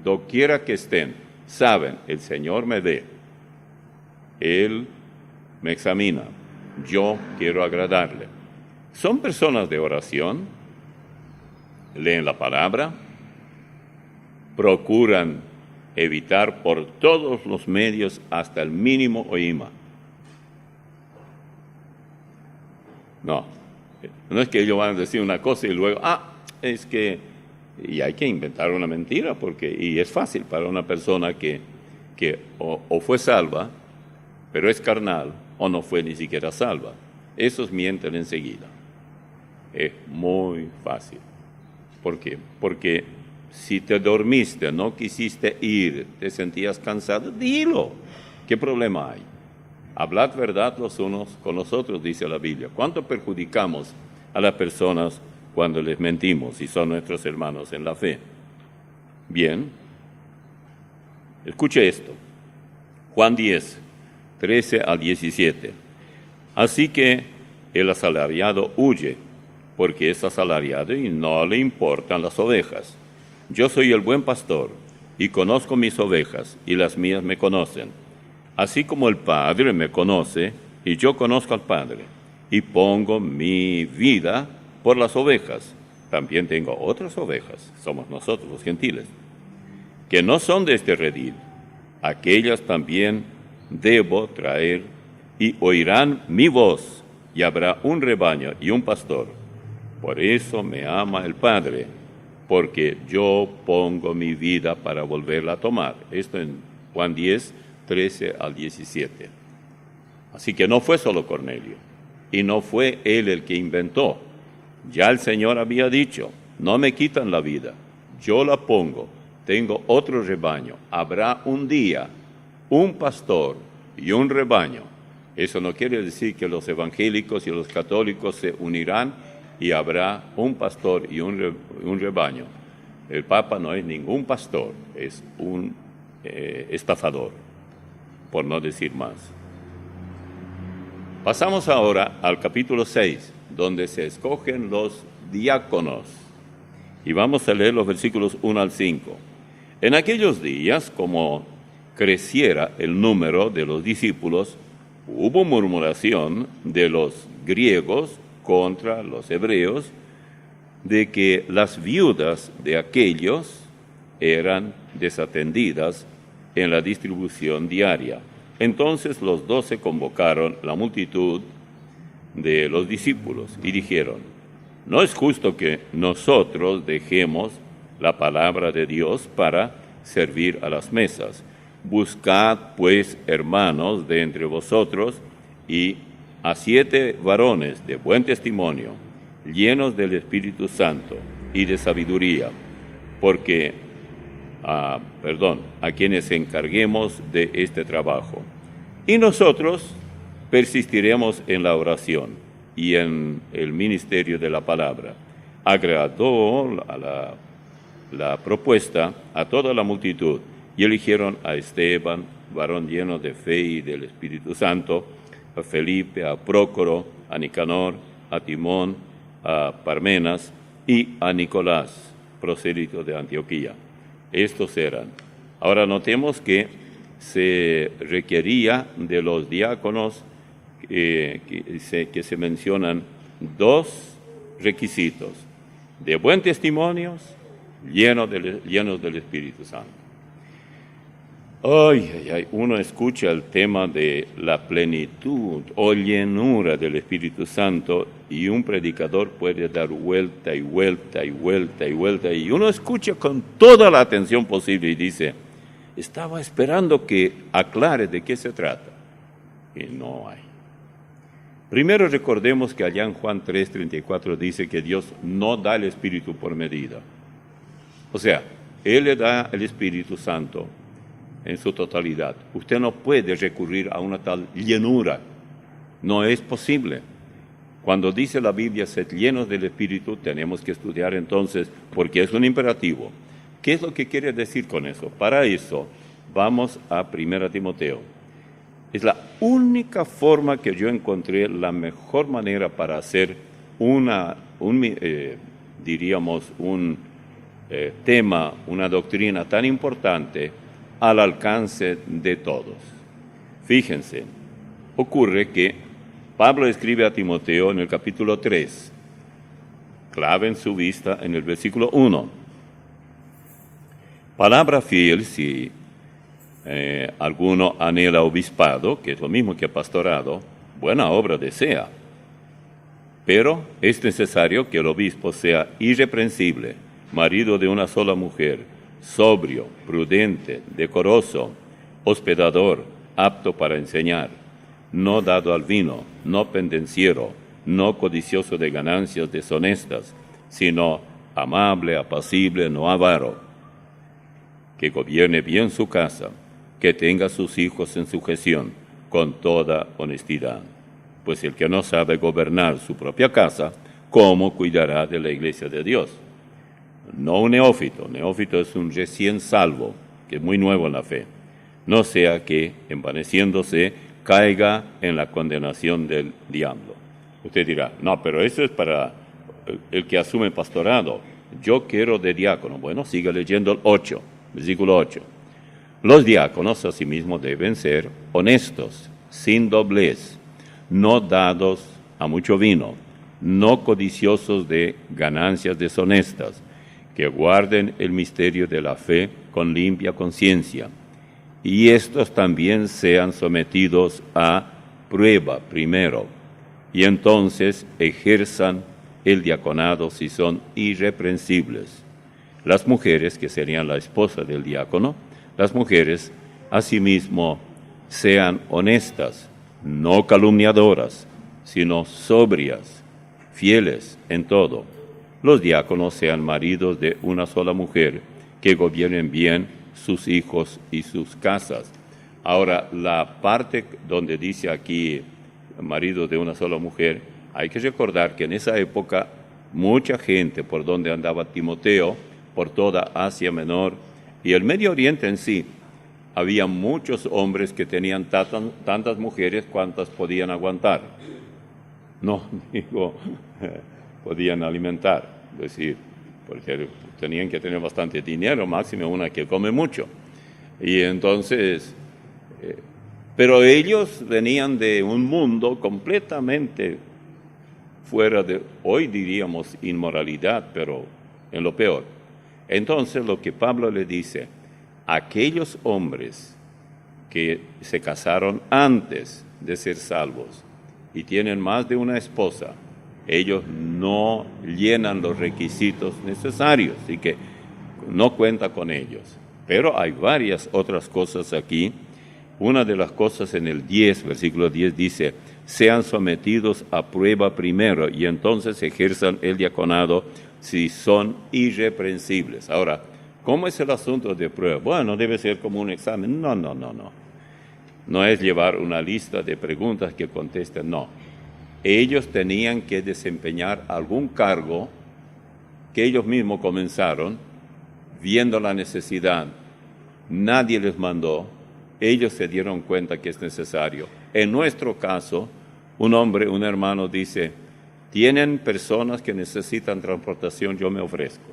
doquiera que estén, saben, el Señor me ve, Él me examina, yo quiero agradarle. Son personas de oración, leen la palabra, procuran evitar por todos los medios hasta el mínimo oíma. No es que ellos van a decir una cosa y luego, es que, y hay que inventar una mentira, y es fácil para una persona que o fue salva, pero es carnal, o no fue ni siquiera salva. Esos mienten enseguida. Es muy fácil. ¿Por qué? Porque si te dormiste, no quisiste ir, te sentías cansado, dilo. ¿Qué problema hay? Hablad verdad los unos con los otros, dice la Biblia. ¿Cuánto perjudicamos a las personas cuando les mentimos y son nuestros hermanos en la fe? Bien, escuche esto. Juan 10, 13 al 17. Así que el asalariado huye, porque es asalariado y no le importan las ovejas. Yo soy el buen pastor, y conozco mis ovejas, y las mías me conocen. Así como el Padre me conoce, y yo conozco al Padre, y pongo mi vida por las ovejas. También tengo otras ovejas, somos nosotros los gentiles, que no son de este redil. Aquellas también debo traer, y oirán mi voz, y habrá un rebaño y un pastor. Por eso me ama el Padre, porque yo pongo mi vida para volverla a tomar. Esto en Juan 10, 13 al 17. Así que no fue solo Cornelio, y no fue él el que inventó. Ya el Señor había dicho, no me quitan la vida, yo la pongo, tengo otro rebaño. Habrá un día, un pastor y un rebaño. Eso no quiere decir que los evangélicos y los católicos se unirán y habrá un pastor y un rebaño. El Papa no es ningún pastor, es un estafador, por no decir más. Pasamos ahora al capítulo 6, donde se escogen los diáconos. Y vamos a leer los versículos 1 al 5. En aquellos días, como creciera el número de los discípulos, hubo murmuración de los griegos contra los hebreos, de que las viudas de aquellos eran desatendidas en la distribución diaria. Entonces los 12 convocaron la multitud de los discípulos y dijeron, no es justo que nosotros dejemos la palabra de Dios para servir a las mesas. Buscad, pues, hermanos, de entre vosotros, y a 7 varones de buen testimonio, llenos del Espíritu Santo y de sabiduría, a quienes encarguemos de este trabajo. Y nosotros persistiremos en la oración y en el ministerio de la palabra. Agradó la propuesta a toda la multitud, y eligieron a Esteban, varón lleno de fe y del Espíritu Santo, a Felipe, a Prócoro, a Nicanor, a Timón, a Parmenas y a Nicolás, prosélito de Antioquía. Estos eran. Ahora notemos que se requería de los diáconos que se mencionan 2 requisitos: de buen testimonio, llenos del Espíritu Santo. Uno escucha el tema de la plenitud o llenura del Espíritu Santo y un predicador puede dar vuelta y vuelta y vuelta y vuelta y uno escucha con toda la atención posible y dice, estaba esperando que aclare de qué se trata. Y no hay. Primero recordemos que allá en Juan 3:34 dice que Dios no da el Espíritu por medida. O sea, Él le da el Espíritu Santo en su totalidad. Usted no puede recurrir a una tal llenura. No es posible. Cuando dice la Biblia, sed llenos del Espíritu, tenemos que estudiar entonces, porque es un imperativo. ¿Qué es lo que quiere decir con eso? Para eso, vamos a 1 Timoteo. Es la única forma que yo encontré, la mejor manera para hacer un tema, una doctrina tan importante al alcance de todos. Fíjense, ocurre que Pablo escribe a Timoteo en el capítulo 3, claven su vista en el versículo 1. Palabra fiel si alguno anhela obispado, que es lo mismo que pastorado, buena obra desea. Pero es necesario que el obispo sea irreprensible, marido de una sola mujer, sobrio, prudente, decoroso, hospedador, apto para enseñar, no dado al vino, no pendenciero, no codicioso de ganancias deshonestas, sino amable, apacible, no avaro, que gobierne bien su casa, que tenga sus hijos en sujeción, con toda honestidad. Pues el que no sabe gobernar su propia casa, ¿cómo cuidará de la iglesia de Dios? No un neófito. Neófito es un recién salvo, que es muy nuevo en la fe. No sea que, envaneciéndose, caiga en la condenación del diablo. Usted dirá, no, pero eso es para el que asume pastorado. Yo quiero de diácono. Bueno, siga leyendo el 8, versículo 8. Los diáconos asimismo deben ser honestos, sin doblez, no dados a mucho vino, no codiciosos de ganancias deshonestas, que guarden el misterio de la fe con limpia conciencia, y estos también sean sometidos a prueba primero, y entonces ejerzan el diaconado si son irreprensibles. Las mujeres, que serían la esposa del diácono, las mujeres asimismo sean honestas, no calumniadoras, sino sobrias, fieles en todo. Los diáconos sean maridos de una sola mujer, que gobiernen bien sus hijos y sus casas. Ahora, la parte donde dice aquí, marido de una sola mujer, hay que recordar que en esa época, mucha gente por donde andaba Timoteo, por toda Asia Menor y el Medio Oriente en sí, había muchos hombres que tenían tantas mujeres cuantas podían aguantar. No digo, podían alimentar. Es decir, porque tenían que tener bastante dinero, máximo una que come mucho. Y entonces, pero ellos venían de un mundo completamente fuera de, hoy diríamos inmoralidad, pero en lo peor. Entonces lo que Pablo le dice, aquellos hombres que se casaron antes de ser salvos y tienen más de una esposa, ellos no llenan los requisitos necesarios, así que no cuenta con ellos. Pero hay varias otras cosas aquí. Una de las cosas en el 10, versículo 10 dice, sean sometidos a prueba primero y entonces ejerzan el diaconado si son irreprensibles. Ahora, ¿cómo es el asunto de prueba? Bueno, debe ser como un examen. No. No es llevar una lista de preguntas que contesten, no. Ellos tenían que desempeñar algún cargo que ellos mismos comenzaron, viendo la necesidad. Nadie les mandó, ellos se dieron cuenta que es necesario. En nuestro caso, un hombre, un hermano dice, tienen personas que necesitan transportación, yo me ofrezco.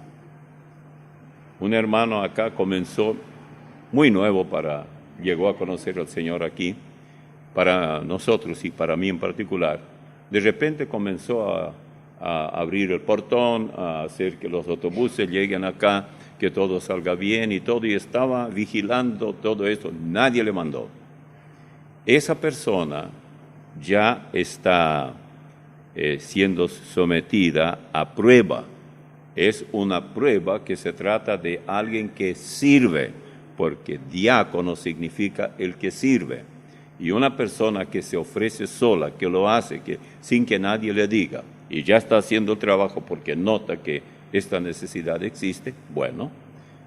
Un hermano acá comenzó muy nuevo llegó a conocer al Señor aquí, para nosotros y para mí en particular. De repente comenzó a abrir el portón, a hacer que los autobuses lleguen acá, que todo salga bien y todo, y estaba vigilando todo esto, nadie le mandó. Esa persona ya está siendo sometida a prueba. Es una prueba que se trata de alguien que sirve, porque diácono significa el que sirve. Y una persona que se ofrece sola, que lo hace sin que nadie le diga, y ya está haciendo el trabajo porque nota que esta necesidad existe, bueno,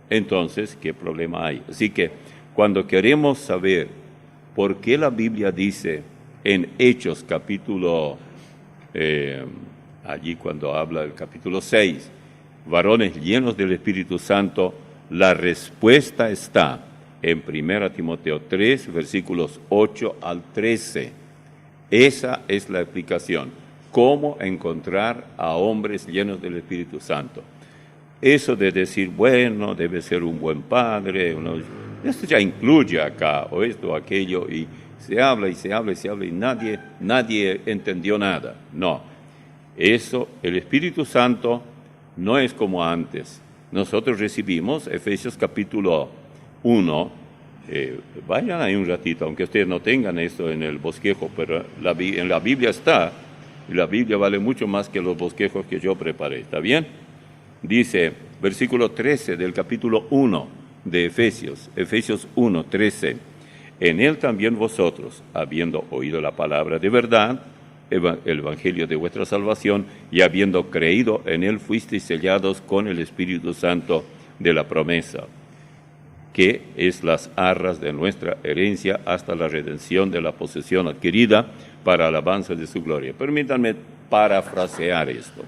entonces, ¿qué problema hay? Así que cuando queremos saber por qué la Biblia dice en Hechos capítulo, allí cuando habla del capítulo 6, varones llenos del Espíritu Santo, la respuesta está en 1 Timoteo 3, versículos 8 al 13. Esa es la explicación. ¿Cómo encontrar a hombres llenos del Espíritu Santo? Eso de decir, bueno, debe ser un buen padre, esto ya incluye acá, o esto o aquello, y se habla y se habla y se habla, y nadie entendió nada. No, eso, el Espíritu Santo no es como antes. Nosotros recibimos Efesios capítulo 1, vayan ahí un ratito, aunque ustedes no tengan esto en el bosquejo, pero en la Biblia está, y la Biblia vale mucho más que los bosquejos que yo preparé, ¿está bien? Dice, versículo 13 del capítulo 1 de Efesios 1, 13, en él también vosotros, habiendo oído la palabra de verdad, el evangelio de vuestra salvación, y habiendo creído en él, fuisteis sellados con el Espíritu Santo de la promesa, que es las arras de nuestra herencia hasta la redención de la posesión adquirida para alabanza de su gloria. Permítanme parafrasear esto.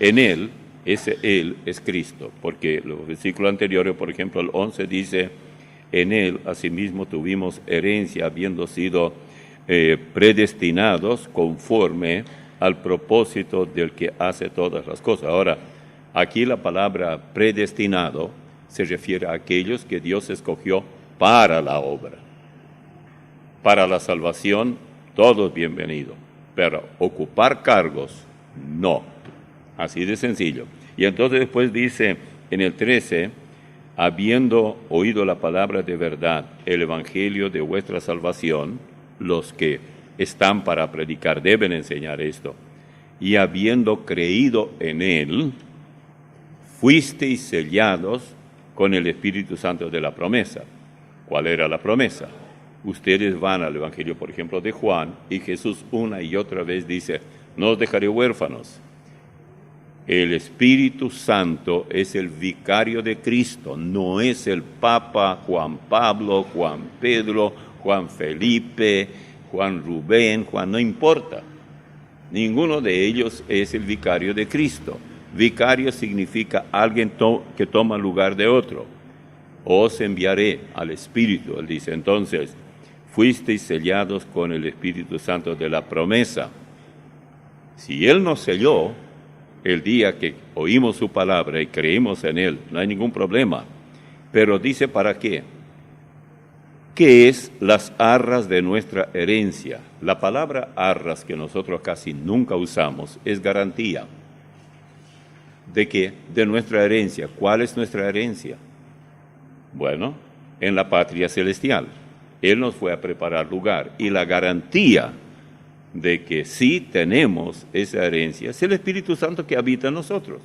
En él, ese él es Cristo, porque los versículos anteriores, por ejemplo, el 11 dice, en él asimismo tuvimos herencia, habiendo sido predestinados conforme al propósito del que hace todas las cosas. Ahora, aquí la palabra predestinado se refiere a aquellos que Dios escogió para la obra. Para la salvación, todos bienvenidos, pero ocupar cargos, no. Así de sencillo. Y entonces después dice en el 13, habiendo oído la palabra de verdad, el evangelio de vuestra salvación, los que están para predicar deben enseñar esto, y habiendo creído en él, fuisteis sellados con el Espíritu Santo de la promesa. ¿Cuál era la promesa? Ustedes van al evangelio, por ejemplo, de Juan, y Jesús una y otra vez dice, no os dejaré huérfanos. El Espíritu Santo es el vicario de Cristo, no es el Papa Juan Pablo, Juan Pedro, Juan Felipe, Juan Rubén, no importa. Ninguno de ellos es el vicario de Cristo. Vicario significa alguien que toma el lugar de otro. Os enviaré al Espíritu, él dice. Entonces, fuisteis sellados con el Espíritu Santo de la promesa. Si Él nos selló, el día que oímos su palabra y creímos en Él, no hay ningún problema. Pero dice, ¿para qué? ¿Qué es las arras de nuestra herencia? La palabra arras, que nosotros casi nunca usamos, es garantía. ¿De qué? De nuestra herencia. ¿Cuál es nuestra herencia? Bueno, en la patria celestial. Él nos fue a preparar lugar. Y la garantía de que sí tenemos esa herencia es el Espíritu Santo que habita en nosotros.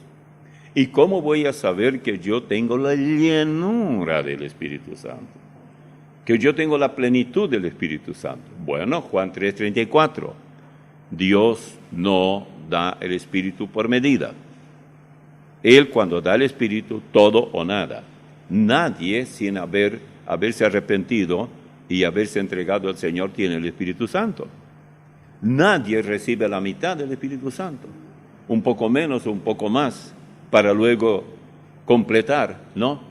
¿Y cómo voy a saber que yo tengo la llenura del Espíritu Santo? Que yo tengo la plenitud del Espíritu Santo. Bueno, Juan 3:34. Dios no da el Espíritu por medida. Él cuando da el Espíritu, todo o nada. Nadie sin haberse arrepentido y haberse entregado al Señor tiene el Espíritu Santo. Nadie recibe la mitad del Espíritu Santo. Un poco menos o un poco más para luego completar, ¿no?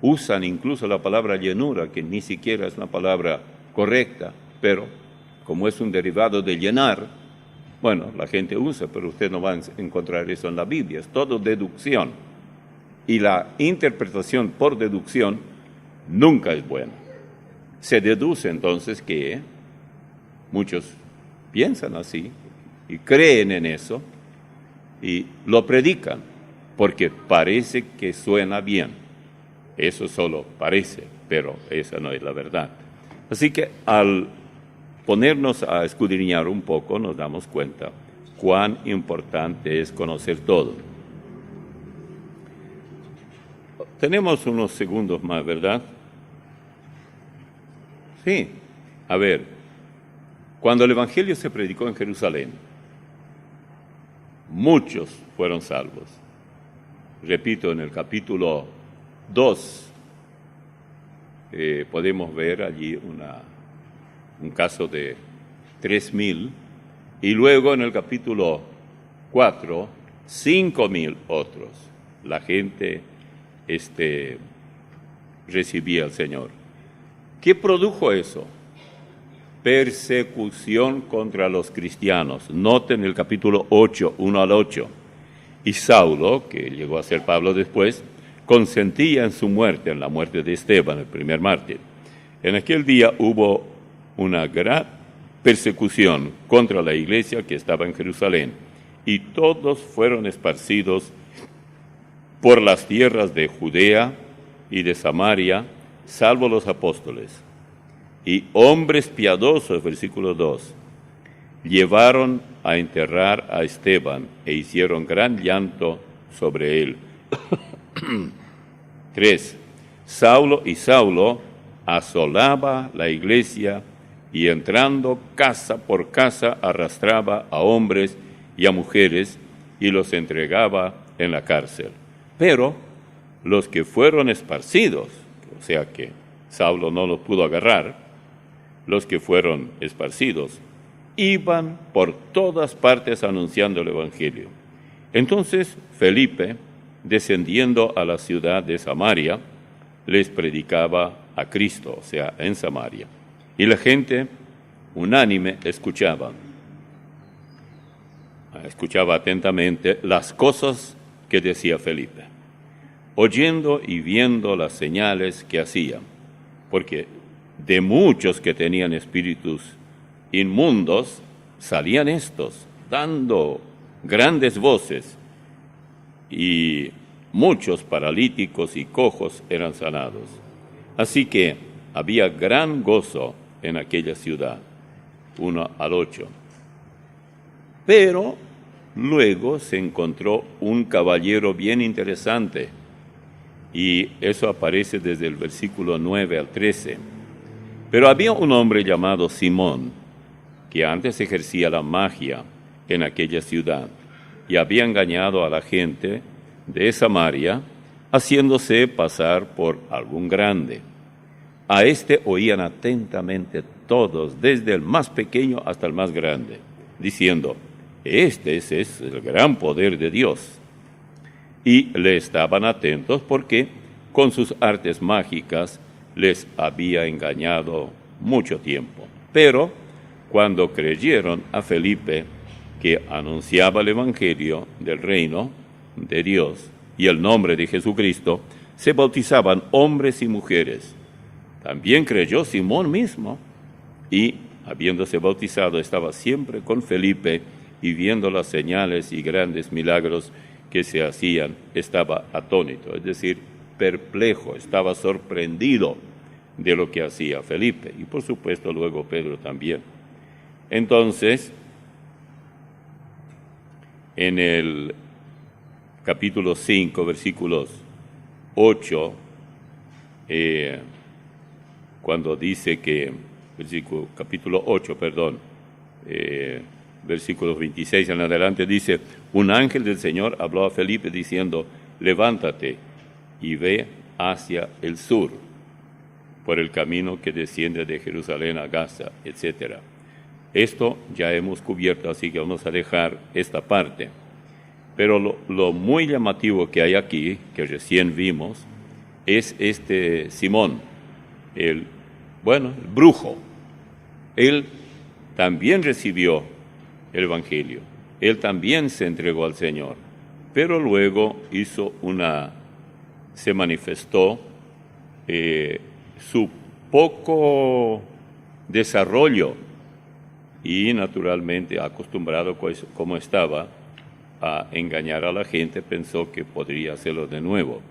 Usan incluso la palabra llenura, que ni siquiera es una palabra correcta, pero como es un derivado de llenar, bueno, la gente usa, pero usted no va a encontrar eso en la Biblia, es todo deducción. Y la interpretación por deducción nunca es buena. Se deduce entonces que muchos piensan así y creen en eso y lo predican. porque parece que suena bien. Eso solo parece, pero esa no es la verdad. Así que al ponernos a escudriñar un poco, nos damos cuenta cuán importante es conocer todo. Tenemos unos segundos más, ¿verdad? Sí. A ver, cuando el Evangelio se predicó en Jerusalén, muchos fueron salvos. Repito, en el capítulo 2 podemos ver allí un caso de 3,000, y luego en el capítulo 4, 5,000 otros. La gente recibía al Señor. ¿Qué produjo eso? Persecución contra los cristianos. Noten el capítulo 8, 1 al 8. Y Saulo, que llegó a ser Pablo después, consentía en su muerte, en la muerte de Esteban, el primer mártir. En aquel día hubo una gran persecución contra la iglesia que estaba en Jerusalén, y todos fueron esparcidos por las tierras de Judea y de Samaria, salvo los apóstoles. Y hombres piadosos, versículo 2, llevaron a enterrar a Esteban e hicieron gran llanto sobre él. 3. Saulo asolaba la iglesia y entrando casa por casa arrastraba a hombres y a mujeres y los entregaba en la cárcel. Pero los que fueron esparcidos, o sea que Saulo no los pudo agarrar, los que fueron esparcidos, iban por todas partes anunciando el Evangelio. Entonces Felipe, descendiendo a la ciudad de Samaria, les predicaba a Cristo, o sea, en Samaria. Y la gente unánime escuchaba atentamente las cosas que decía Felipe, oyendo y viendo las señales que hacían, porque de muchos que tenían espíritus inmundos salían estos, dando grandes voces, y muchos paralíticos y cojos eran sanados. Así que había gran gozo en aquella ciudad. 1 al 8. Pero luego se encontró un caballero bien interesante, y eso aparece desde el versículo 9 al 13. Pero había un hombre llamado Simón, que antes ejercía la magia en aquella ciudad, y había engañado a la gente de Samaria, haciéndose pasar por algún grande. A este oían atentamente todos, desde el más pequeño hasta el más grande, diciendo: este es el gran poder de Dios. Y le estaban atentos porque con sus artes mágicas les había engañado mucho tiempo. Pero cuando creyeron a Felipe, que anunciaba el Evangelio del reino de Dios y el nombre de Jesucristo, se bautizaban hombres y mujeres. También creyó Simón mismo, y habiéndose bautizado estaba siempre con Felipe, y viendo las señales y grandes milagros que se hacían, estaba atónito, es decir, perplejo, estaba sorprendido de lo que hacía Felipe, y por supuesto luego Pedro también. Entonces, en el capítulo 5, versículos 8, cuando dice que, capítulo 8, versículos 26 en adelante, dice: un ángel del Señor habló a Felipe diciendo: levántate y ve hacia el sur, por el camino que desciende de Jerusalén a Gaza, etc. Esto ya hemos cubierto, así que vamos a dejar esta parte. Pero lo muy llamativo que hay aquí, que recién vimos, es este Simón, el brujo. Él también recibió el Evangelio, él también se entregó al Señor, pero luego se manifestó su poco desarrollo, y naturalmente acostumbrado como estaba a engañar a la gente, pensó que podría hacerlo de nuevo.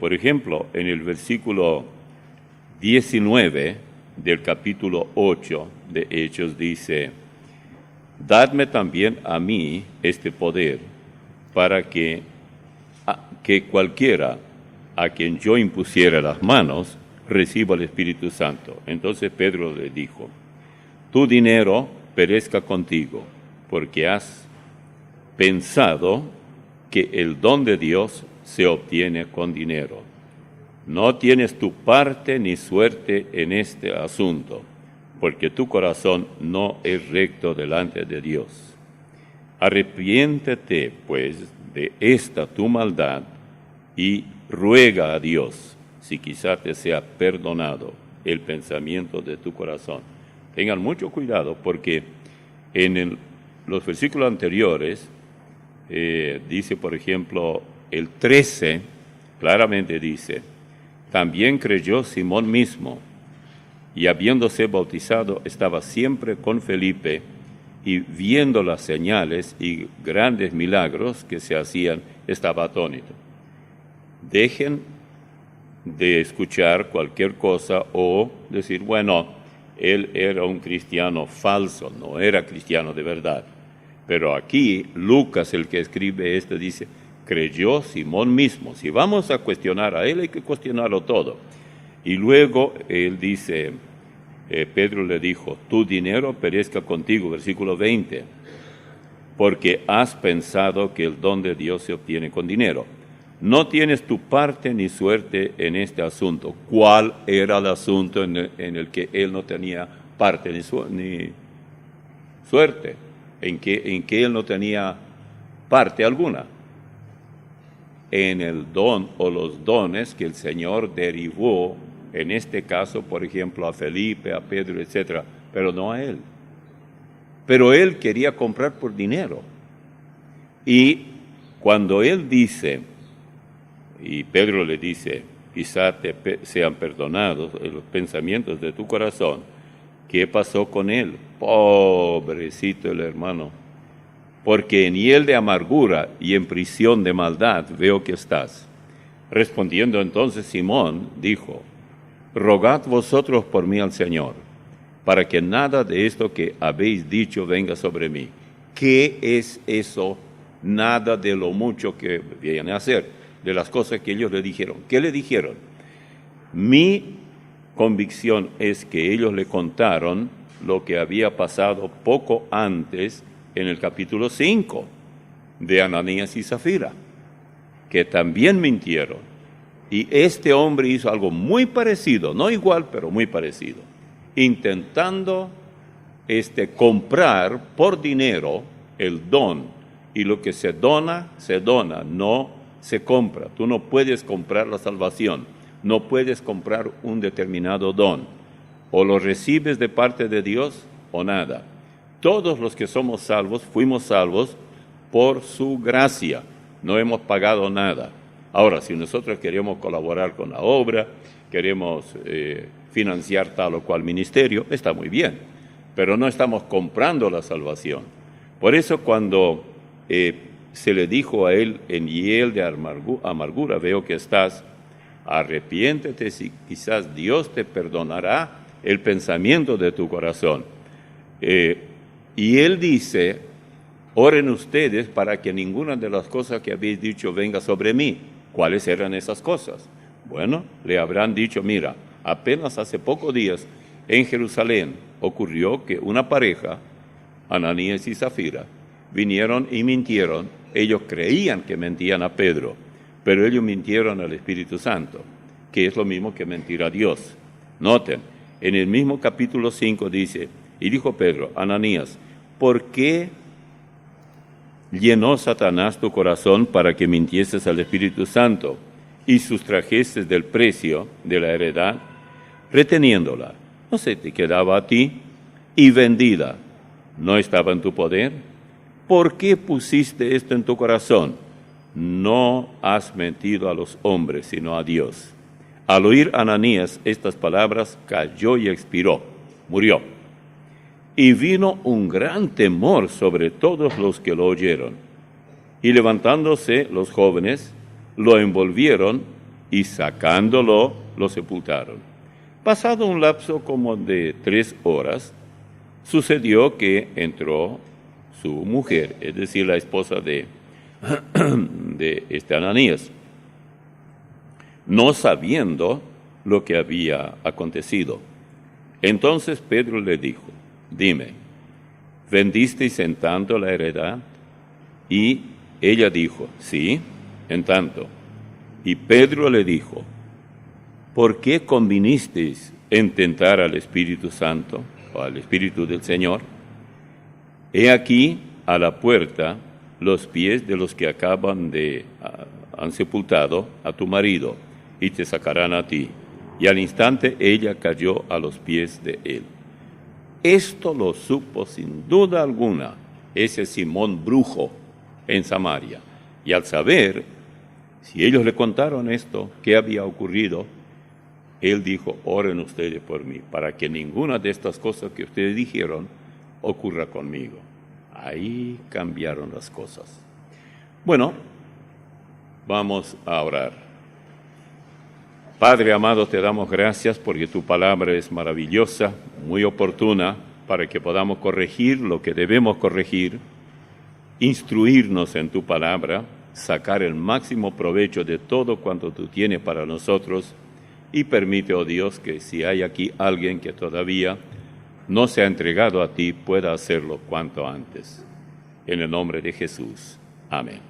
Por ejemplo, en el versículo 19 del capítulo 8 de Hechos dice: dadme también a mí este poder, para que cualquiera a quien yo impusiera las manos reciba el Espíritu Santo. Entonces Pedro le dijo: tu dinero perezca contigo, porque has pensado que el don de Dios se obtiene con dinero. No tienes tu parte ni suerte en este asunto, porque tu corazón no es recto delante de Dios. Arrepiéntete, pues, de esta tu maldad y ruega a Dios, si quizá te sea perdonado el pensamiento de tu corazón. Tengan mucho cuidado, porque en los versículos anteriores dice, por ejemplo, el 13, claramente dice: también creyó Simón mismo, y habiéndose bautizado estaba siempre con Felipe, y viendo las señales y grandes milagros que se hacían, estaba atónito. Dejen de escuchar cualquier cosa o decir, bueno, él era un cristiano falso, no era cristiano de verdad. Pero aquí Lucas, el que escribe esto, dice: creyó Simón mismo. Si vamos a cuestionar a él, hay que cuestionarlo todo. Y luego él dice, Pedro le dijo: tu dinero perezca contigo, versículo 20, porque has pensado que el don de Dios se obtiene con dinero. No tienes tu parte ni suerte en este asunto. ¿Cuál era el asunto en el que él no tenía parte ni suerte? ¿En que él no tenía parte alguna? En el don o los dones que el Señor derivó, en este caso, por ejemplo, a Felipe, a Pedro, etc., pero no a él. Pero él quería comprar por dinero. Y cuando él dice, y Pedro le dice, quizá te sean perdonados los pensamientos de tu corazón, ¿qué pasó con él? Pobrecito el hermano, porque en hiel de amargura y en prisión de maldad veo que estás. Respondiendo entonces Simón, dijo: rogad vosotros por mí al Señor, para que nada de esto que habéis dicho venga sobre mí. ¿Qué es eso? Nada de lo mucho que viene a hacer, de las cosas que ellos le dijeron. ¿Qué le dijeron? Mi convicción es que ellos le contaron lo que había pasado poco antes en el capítulo 5 de Ananías y Zafira, que también mintieron. Y este hombre hizo algo muy parecido, no igual, pero muy parecido, intentando comprar por dinero el don. Y lo que se dona, no se compra. Tú no puedes comprar la salvación, no puedes comprar un determinado don. O lo recibes de parte de Dios o nada. Todos los que somos salvos, fuimos salvos por su gracia, no hemos pagado nada. Ahora, si nosotros queremos colaborar con la obra, queremos financiar tal o cual ministerio, está muy bien, pero no estamos comprando la salvación. Por eso cuando se le dijo a él, en hiel de amargura veo que estás, arrepiéntete, si quizás Dios te perdonará el pensamiento de tu corazón. Y él dice: oren ustedes para que ninguna de las cosas que habéis dicho venga sobre mí. ¿Cuáles eran esas cosas? Bueno, le habrán dicho: mira, apenas hace pocos días en Jerusalén ocurrió que una pareja, Ananías y Zafira, vinieron y mintieron. Ellos creían que mentían a Pedro, pero ellos mintieron al Espíritu Santo, que es lo mismo que mentir a Dios. Noten, en el mismo capítulo 5 dice: y dijo Pedro: Ananías, ¿por qué llenó Satanás tu corazón para que mintieses al Espíritu Santo y sustrajeses del precio de la heredad, reteniéndola? ¿No se te quedaba a ti? Y vendida, ¿no estaba en tu poder? ¿Por qué pusiste esto en tu corazón? No has mentido a los hombres, sino a Dios. Al oír Ananías estas palabras, cayó y expiró, murió. y vino un gran temor sobre todos los que lo oyeron. Y levantándose los jóvenes, lo envolvieron y sacándolo, lo sepultaron. Pasado un lapso como de 3 horas, sucedió que entró su mujer, es decir, la esposa de Ananías, no sabiendo lo que había acontecido. Entonces Pedro le dijo: dime, ¿vendisteis en tanto la heredad? Y ella dijo: sí, en tanto. Y Pedro le dijo: ¿por qué convinisteis en tentar al Espíritu Santo o al Espíritu del Señor? He aquí a la puerta los pies de los que han sepultado a tu marido, y te sacarán a ti. Y al instante ella cayó a los pies de él. Esto lo supo sin duda alguna ese Simón brujo en Samaria. Y al saber, si ellos le contaron esto, qué había ocurrido, él dijo: oren ustedes por mí, para que ninguna de estas cosas que ustedes dijeron ocurra conmigo. Ahí cambiaron las cosas. Bueno, vamos a orar. Padre amado, te damos gracias porque tu palabra es maravillosa, muy oportuna, para que podamos corregir lo que debemos corregir, instruirnos en tu palabra, sacar el máximo provecho de todo cuanto tú tienes para nosotros, y permite, oh Dios, que si hay aquí alguien que todavía no se ha entregado a ti, pueda hacerlo cuanto antes. En el nombre de Jesús. Amén.